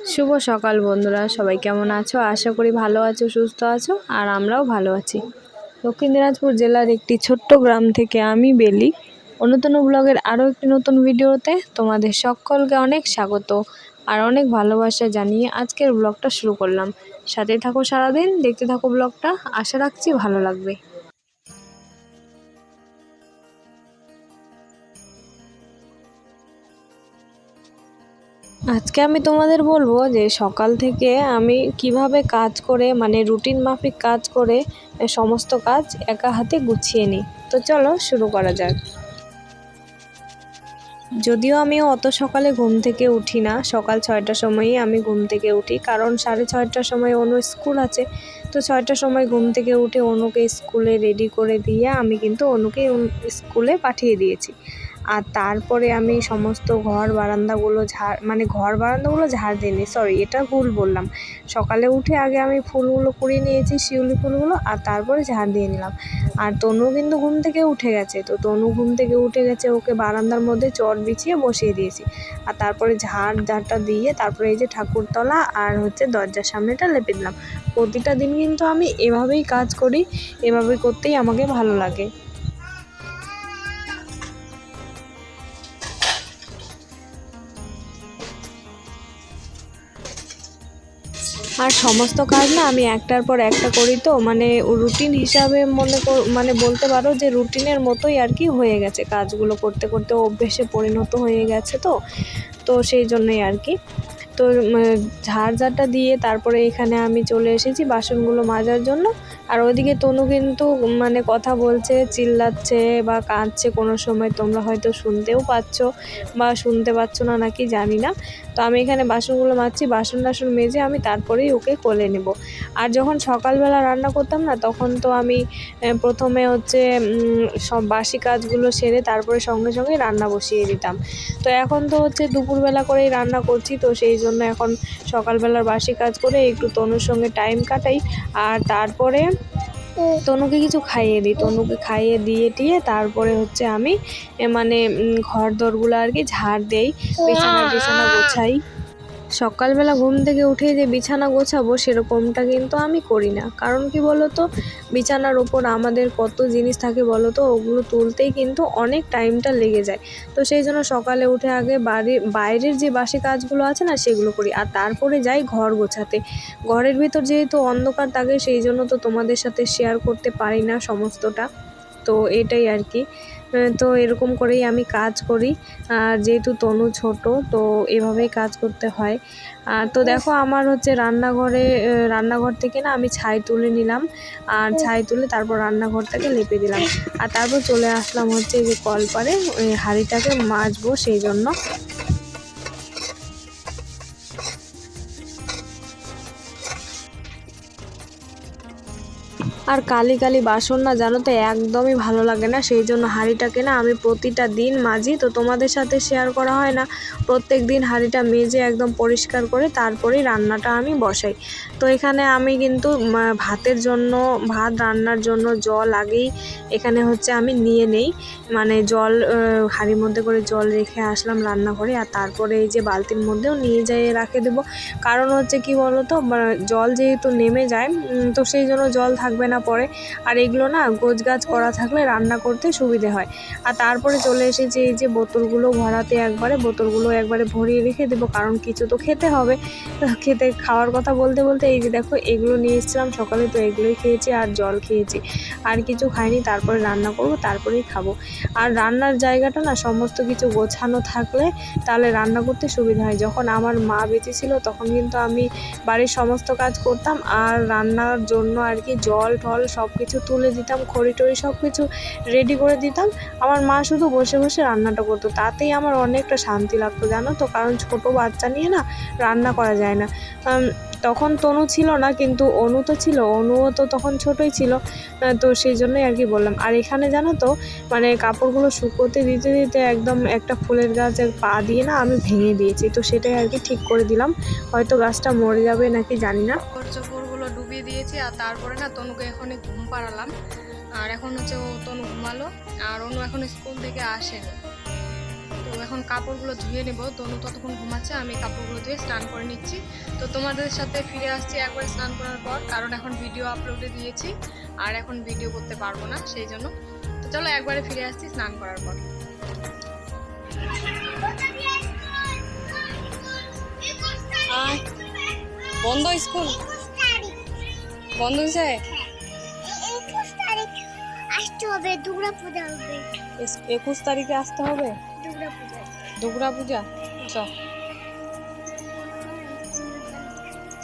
শুভ সকাল বন্ধুরা, সবাই কেমন আছো? আশা করি ভালো আছো, সুস্থ আছো, আর আমরাও ভালো আছি। দক্ষিণ দিনাজপুর জেলার একটি ছোট্ট গ্রাম থেকে আমি বেলি অনুতনু ব্লগের আরও একটি নতুন ভিডিওতে তোমাদের সকলকে অনেক স্বাগত আর অনেক ভালোবাসা জানিয়ে আজকের ব্লগটা শুরু করলাম। সাথে থাকো সারাদিন, দেখতে থাকো ব্লগটা, আশা রাখছি ভালো লাগবে। আজকে আমি তোমাদের বলবো যে সকাল থেকে আমি কিভাবে কাজ করে, মানে রুটিন মাফিক কাজ করে সমস্ত কাজ একা হাতে গুছিয়ে নিই। তো চলো শুরু করা যাক। যদিও আমি অত সকালে ঘুম থেকে উঠি না, সকাল 6টার সময়ই আমি ঘুম থেকে উঠি, কারণ 6:30টার সময় অনু স্কুল আছে। তো 6টার সময় ঘুম থেকে উঠে অনুকে স্কুলে রেডি করে দিয়ে আমি কিন্তু অনুকে স্কুলে পাঠিয়ে দিয়েছি। আর তারপরে আমি সমস্ত ঘর বারান্দাগুলো ঝাড় দিইনি, সরি, এটা ভুল বললাম। সকালে উঠে আগে আমি ফুলগুলো কুড়িয়ে নিয়েছি, শিউলি ফুলগুলো, আর তারপরে ঝাড় দিয়ে নিলাম। আর তনু কিন্তু ঘুম থেকে উঠে গেছে, তো তনু ঘুম থেকে উঠে গেছে, ওকে বারান্দার মধ্যে চট বিছিয়ে বসিয়ে দিয়েছি। আর তারপরে ঝাড়টা দিয়ে তারপরে এই যে ঠাকুরতলা আর দরজার সামনেটা লেপে দিলাম। প্রতিটা দিন কিন্তু আমি এভাবেই কাজ করি, এভাবে করতেই আমাকে ভালো লাগে। আর সমস্ত কাজ না আমি একটার পর একটা করি, তো মানে রুটিন হিসাবে মানে বলতে পারো যে রুটিনের মতোই আর কি হয়ে গেছে, কাজগুলো করতে করতে অভ্যেসে পরিণত হয়ে গেছে। তো সেই জন্যই আর কি। তো ঝাড়টা দিয়ে তারপরে এখানে আমি চলে এসেছি বাসনগুলো মাজার জন্য। আর ওইদিকে তনু কিন্তু মানে কথা বলছে, চিল্লাচ্ছে বা কাঁদছে, কোনো সময় তোমরা হয়তো শুনতেও পাচ্ছ বা শুনতে পাচ্ছ না নাকি জানি না। তো আমি এখানে বাসনগুলো মাজছি, বাসন মেজে আমি তারপরেই ওকে কোলে নেব। আর যখন সকালবেলা রান্না করতাম না, তখন তো আমি প্রথমে সব বাসি কাজগুলো সেরে তারপরে সঙ্গে সঙ্গে রান্না বসিয়ে দিতাম। তো এখন তো দুপুরবেলা করেই রান্না করছি, তো সেই জন্য এখন সকালবেলার বাসি কাজ করে একটু তনুর সঙ্গে টাইম কাটাই। আর তারপরে তনুকে কিছু খাইয়ে দিই, তনুকে খাইয়ে দিয়ে টিয়ে তারপরে আমি মানে ঘর দরগুলো আর কি ঝাড় দেই, বিছানা গোছাই। সকালবেলা ঘুম থেকে উঠে যে বিছানা গোছাবো সেরকমটা কিন্তু আমি করি না, কারণ কি বলো তো, বিছানার ওপর আমাদের কত জিনিস থাকে বলো তো, ওগুলো তুলতেই কিন্তু অনেক টাইমটা লেগে যায়। তো সেই জন্য সকালে উঠে আগে বাইরের যে বাসি কাজগুলো আছে না সেগুলো করি, আর তারপরে যাই ঘর গোছাতে। ঘরের ভিতর যেহেতু অন্ধকার থাকে, সেই জন্য তো তোমাদের সাথে শেয়ার করতে পারি না সমস্তটা। তো এটাই আর কি। তো এরকম করেই আমি কাজ করি। আর যেহেতু তনু ছোট, তো এভাবেই কাজ করতে হয়। তো দেখো আমার রান্নাঘর থেকে না আমি ছাই তুলে নিলাম, আর ছাই তুলে তারপর রান্নাঘরটাকে লেপে দিলাম। আর তারপর চলে আসলাম এই যে কলপারে হাঁড়িটাকে মাজবো সেই জন্য। আর কালি বাসন না জানো তো একদমই ভালো লাগে না, সেই জন্য হাঁড়িটাকে না আমি প্রতিটা দিন মাজি। তো তোমাদের সাথে শেয়ার করা হয় না, প্রত্যেক দিন হাঁড়িটা মেজে একদম পরিষ্কার করে তারপরেই রান্নাটা আমি বসাই। তো এখানে আমি কিন্তু ভাত রান্নার জন্য জল আগেই এখানে আমি নিয়ে নেই, মানে জল হাঁড়ির মধ্যে করে জল রেখে আসলাম রান্নাঘরে। আর তারপরে এই যে বালতির মধ্যেও নিয়ে যেয়ে রাখে দেবো, কারণ কি বলো তো, জল যেহেতু নেমে যায়, তো সেই জন্য জল থাকবে না পরে। আর এগুলো না গোছগাছ করা থাকলে রান্না করতে সুবিধে হয়। আর তারপরে চলে এসেছি এই যে বোতলগুলো একবারে ভরিয়ে রেখে দেবো, কারণ কিছু তো খেতে হবে। খাওয়ার কথা বলতে বলতে এই যে দেখো এগুলো নিয়ে এসেছিলাম সকালে, তো এগুলোই খেয়েছি আর জল খেয়েছি, আর কিছু খাইনি। তারপরে রান্না করব, তারপরেই খাবো। আর রান্নার জায়গাটা না সমস্ত কিছু গোছানো থাকলে তাহলে রান্না করতে সুবিধা হয়। যখন আমার মা বেঁচে ছিল তখন কিন্তু আমি বাড়ির সমস্ত কাজ করতাম, আর রান্নার জন্য আর কি জল টল সব কিছু তুলে দিতাম, খড়ি টড়ি সব কিছু রেডি করে দিতাম। আমার মা শুধু বসে বসে রান্নাটা করতো, তাতেই আমার অনেকটা শান্তি লাগতো জানো তো, কারণ ছোট বাচ্চা নিয়ে না রান্না করা যায় না। তখন তনু ছিল না, কিন্তু অনু তো ছিল, অনুও তো তখন ছোটই ছিল। তো সেই জন্যই আর কি বললাম। আর এখানে জানো তো, মানে কাপড়গুলো শুকোতে দিতে দিতে একদম একটা ফুলের গাছ পা দিয়ে না আমি ভেঙে দিয়েছি, তো সেটাই আর কি ঠিক করে দিলাম। হয়তো গাছটা মরে যাবে নাকি জানি না। চোপড়গুলো ডুবিয়ে দিয়েছি, আর তারপরে না তনুকে এখনই ঘুম পাড়ালাম। আর এখন ও তনু ঘুমালো, আর অনু এখন স্কুল থেকে আসেনি। তো এখন কাপড়গুলো ধুয়ে নেব। তনু ততক্ষণ ঘুমাচ্ছে, আমি কাপড়গুলো ধুয়ে স্নান করে নিচ্ছি। তো তোমাদের সাথে ফিরে আসছি একবার স্নান করার পর, কারণ এখন ভিডিও আপলোডে দিয়েছি আর এখন ভিডিও করতে পারবো না, সেই জন্য। তো চলো একবারে ফিরে আসছি স্নান করার পর। বন্ধ স্কুল, বন্ধ হয়েছে। 21 তারিখে আসতে হবে দুর্গা পূজা। চ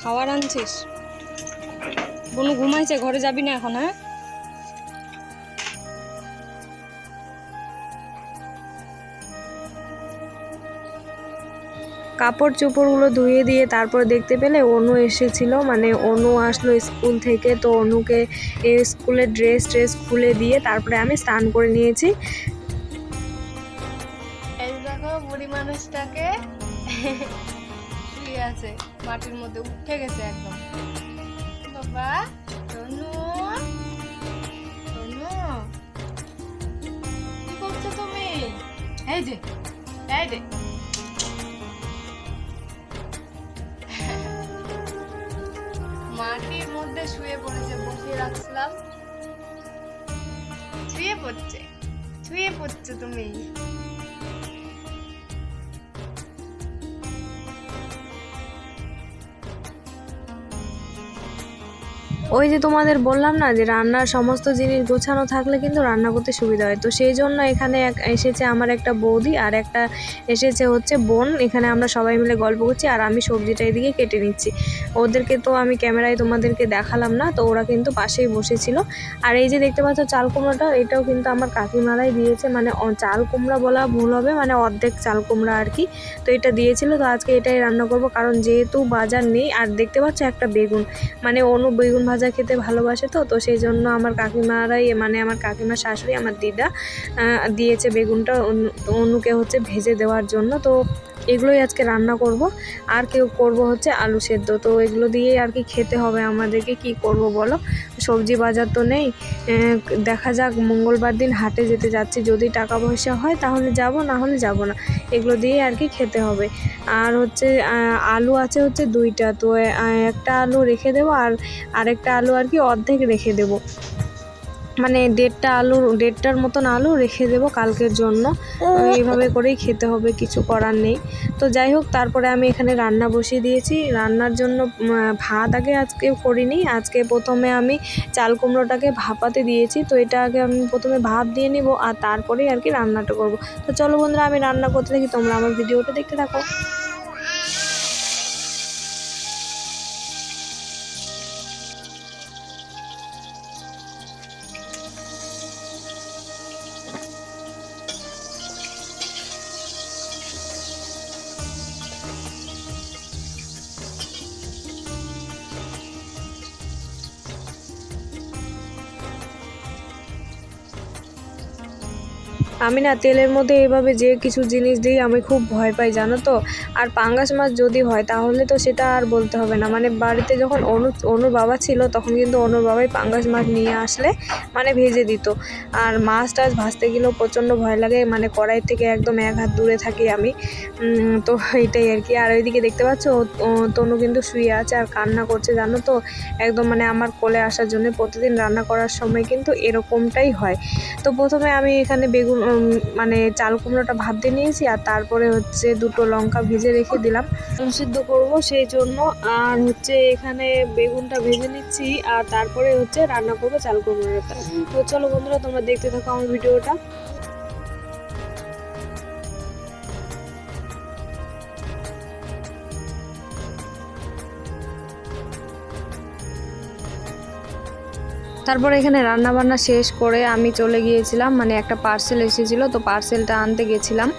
খাবার আনছিস? বনু ঘুমাইছে, ঘরে যাবি না এখন? হ্যাঁ, কাপড় চোপড়গুলো ধুয়ে দিয়ে তারপর দেখতে পেলে অনু এসেছিল, মানে অনু আসলো স্কুল থেকে। তো অনুকে স্কুলের ড্রেস খুলে দিয়ে তারপরে আমি স্নান করে নিয়েছি। এই দেখো বুড়ি মানুষটাকে শুয়ে আছে মাটির মধ্যে, উঠে গেছে একদম। বাবা তনু, তনু কি করছো তুমি? এই যে মাটির মধ্যে শুয়ে পড়েছে, বসিয়ে রাখছিলাম, শুয়ে পড়ছে তুমি। ওই যে তোমাদের বললাম না যে রান্নার সমস্ত জিনিস গোছানো থাকলে কিন্তু রান্না করতে সুবিধা হয়। তো সেই জন্য এখানে এসেছে আমার একটা বৌদি আর একটা এসেছে হচ্ছে বোন। এখানে আমরা সবাই মিলে গল্প করছি আর আমি সবজিটা এদিকে কেটে নিচ্ছি। ওদেরকে তো আমি ক্যামেরায় তোমাদেরকে দেখালাম না, তো ওরা কিন্তু পাশেই বসেছিল। আর এই যে দেখতে পাচ্ছ চাল কুমড়োটা, এটাও কিন্তু আমার কাকিমারাই দিয়েছে, মানে চাল কুমড়া বলা ভুল হবে, মানে অর্ধেক চাল কুমড়া আর কি। তো এটা দিয়েছিল, তো আজকে এটাই রান্না করব, কারণ যেহেতু বাজার নেই। আর দেখতে পাচ্ছ একটা বেগুন, মানে অনু বেগুন ভাজা খেতে ভালোবাসে, তো সেই জন্য আমার কাকিমারাই, মানে আমার কাকিমার শাশুড়ি আমার দিদা দিয়েছে বেগুনটা অনুকে হচ্ছে ভেজে দেওয়ার জন্য। তো এগুলোই আজকে রান্না করব। আর কেউ করব হচ্ছে আলু সেদ্ধ। তো এগুলো দিয়েই আর কি খেতে হবে আমাদেরকে, কি করব বলো, সবজি বাজার তো নেই। দেখা যাক, মঙ্গলবার দিন হাটে যেতে যাচ্ছি, যদি টাকা পয়সা হয় তাহলে যাব, না হলে যাব না। এগুলো দিয়ে আর কি খেতে হবে। আর হচ্ছে আলু আছে হচ্ছে 2টা, তো একটা আলু রেখে দেবো আর আরেকটা আলু আর কি অর্ধেক রেখে দেবো, মানে 1.5টার মতন আলু রেখে দেবো কালকের জন্য। এইভাবে করেই খেতে হবে, কিছু করার নেই। তো যাই হোক, তারপরে আমি এখানে রান্না বসিয়ে দিয়েছি। রান্নার জন্য ভাত আগে আজকে করিনি, আজকে প্রথমে আমি চাল কুমড়োটাকে ভাপাতে দিয়েছি। তো এটা আগে আমি প্রথমে ভাপ দিয়ে নিব আর তারপরেই আর কি রান্নাটা করব। তো চলো বন্ধুরা, আমি রান্না করতে থাকি, তোমরা আমার ভিডিওটা দেখতে থাকো। আমি না তেলের মধ্যে এভাবে যে কিছু জিনিস দিই আমি খুব ভয় পাই, জানো তো। আর পাঙ্গাস মাছ যদি হয় তাহলে তো সেটা আর বলতে হবে না। মানে বাড়িতে যখন অনুর বাবা ছিল তখন কিন্তু অনুর বাবাই পাঙ্গাস মাছ নিয়ে আসলে মানে ভেজে দিত। আর মাছ টাছ ভাজতে গেলেও প্রচণ্ড ভয় লাগে, মানে কড়াই থেকে একদম 1 হাত দূরে থাকি আমি। তো এইটাই আর কি। আর ওইদিকে দেখতে পাচ্ছ তনু কিন্তু শুয়ে আছে আর কান্না করছে, জানো তো। একদম মানে আমার কোলে আসার জন্য প্রতিদিন রান্না করার সময় কিন্তু এরকমটাই হয়। তো প্রথমে আমি এখানে বেগুন মানে চাল কুমড়োটা ভাপ দিয়ে নিয়েছি আর তারপরে হচ্ছে 2টো লঙ্কা ভেজে রেখে দিলাম সিদ্ধ করব সেই জন্য। আর হচ্ছে এখানে বেগুনটা ভেজে নিচ্ছি আর তারপরে হচ্ছে রান্না করবো চাল কুমড়োটা। তো চলো বন্ধুরা, তোমরা দেখতে থাকো আমার ভিডিওটা। তারপরে এখানে রান্না বান্না শেষ করে আমি চলে গিয়েছিলাম, মানে একটা পার্সেল এসেছিলো, তো পার্সেলটা আনতে গেছিলাম।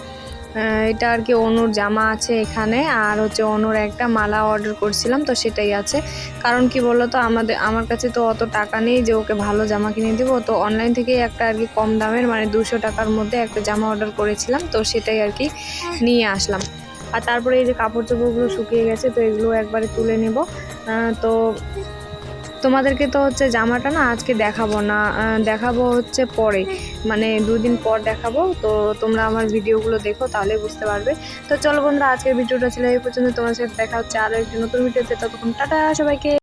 এটা আর কি অনুর জামা আছে এখানে, আর হচ্ছে অনুর একটা মালা অর্ডার করছিলাম, তো সেটাই আছে। কারণ কি বলো তো, আমার কাছে তো অত টাকা নেই যে ওকে ভালো জামা কিনে দেবো। তো অনলাইন থেকেই একটা আর কি কম দামের, মানে 200 টাকার মধ্যে একটা জামা অর্ডার করেছিলাম, তো সেটাই আর কি নিয়ে আসলাম। আর তারপরে এই যে কাপড় চোপড়গুলো শুকিয়ে গেছে, তো এগুলো একবারে তুলে নেব। তো তোমাদেরকে তো হচ্ছে জামাটা না আজকে দেখাবো না, দেখাবো হচ্ছে পরে, মানে 2 দিন পর দেখাবো। তো তোমরা আমার ভিডিওগুলো দেখো, তাহলে বুঝতে পারবে। তো চলো বন্ধুরা, আজকের ভিডিওটা ছিল এই পর্যন্ত। তোমার সাথে দেখা হচ্ছে আরও একটি নতুন ভিডিওতে। ততক্ষণ টাটা সবাইকে।